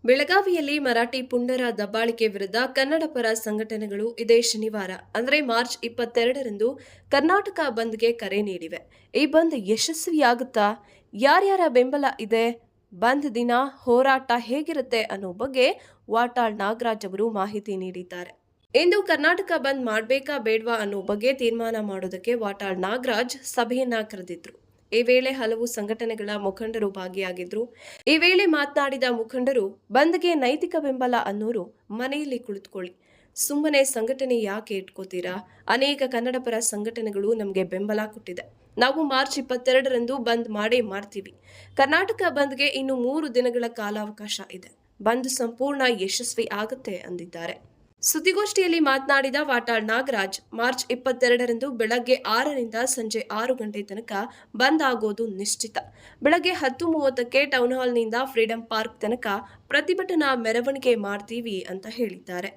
ಬೆಳಗಾವಿಯಲ್ಲಿ ಮರಾಠಿ ಪುಂಡರ ದಬ್ಬಾಳಿಕೆ ವಿರುದ್ಧ ಕನ್ನಡ ಪರ ಸಂಘಟನೆಗಳು ಇದೇ ಶನಿವಾರ ಅಂದರೆ ಮಾರ್ಚ್ 22ರಂದು ಕರ್ನಾಟಕ ಬಂದ್ಗೆ ಕರೆ ನೀಡಿವೆ. ಈ ಬಂದ್ ಯಶಸ್ವಿಯಾಗುತ್ತಾ? ಯಾರ್ಯಾರ ಬೆಂಬಲ ಇದೆ? ಬಂದ್ ದಿನ ಹೋರಾಟ ಹೇಗಿರುತ್ತೆ ಅನ್ನೋ ಬಗ್ಗೆ ವಾಟಾಳ್ ನಾಗರಾಜ್ ಅವರು ಮಾಹಿತಿ ನೀಡಿದ್ದಾರೆ. ಇಂದು ಕರ್ನಾಟಕ ಬಂದ್ ಮಾಡಬೇಕಾ ಬೇಡ್ವಾ ಅನ್ನೋ ಬಗ್ಗೆ ತೀರ್ಮಾನ ಮಾಡೋದಕ್ಕೆ ವಾಟಾಳ್ ನಾಗರಾಜ್ ಸಭೆಯನ್ನ ಕರೆದಿದ್ರು. ಈ ವೇಳೆ ಹಲವು ಸಂಘಟನೆಗಳ ಮುಖಂಡರು ಭಾಗಿಯಾಗಿದ್ರು. ಈ ವೇಳೆ ಮಾತನಾಡಿದ ಮುಖಂಡರು, ಬಂದ್ಗೆ ನೈತಿಕ ಬೆಂಬಲ ಅನ್ನೋರು ಮನೆಯಲ್ಲಿ ಕುಳಿತುಕೊಳ್ಳಿ, ಸುಮ್ಮನೆ ಸಂಘಟನೆ ಯಾಕೆ ಇಟ್ಕೋತೀರಾ? ಅನೇಕ ಕನ್ನಡಪರ ಸಂಘಟನೆಗಳು ನಮಗೆ ಬೆಂಬಲ ಕೊಟ್ಟಿದೆ. ನಾವು ಮಾರ್ಚ್ 22ರಂದು ಬಂದ್ ಮಾಡೇ ಮಾಡ್ತೀವಿ. ಕರ್ನಾಟಕ ಬಂದ್ಗೆ ಇನ್ನು 3 ದಿನಗಳ ಕಾಲಾವಕಾಶ ಇದೆ. ಬಂದ್ ಸಂಪೂರ್ಣ ಯಶಸ್ವಿ ಆಗುತ್ತೆ ಅಂದಿದ್ದಾರೆ. ಸುದ್ದಿಗೋಷ್ಠಿಯಲ್ಲಿ ಮಾತನಾಡಿದ ವಾಟಾಳ್ ನಾಗರಾಜ್, ಮಾರ್ಚ್ 22ರಂದು ಬೆಳಗ್ಗೆ 6ರಿಂದ ಸಂಜೆ 6 ಗಂಟೆ ತನಕ ಬಂದ್ ಆಗೋದು ನಿಶ್ಚಿತ. ಬೆಳಗ್ಗೆ 10:30ಕ್ಕೆ ಟೌನ್ ಹಾಲ್ನಿಂದ ಫ್ರೀಡಂ ಪಾರ್ಕ್ ತನಕ ಪ್ರತಿಭಟನಾ ಮೆರವಣಿಗೆ ಮಾಡ್ತೀವಿ ಅಂತ ಹೇಳಿದ್ದಾರೆ.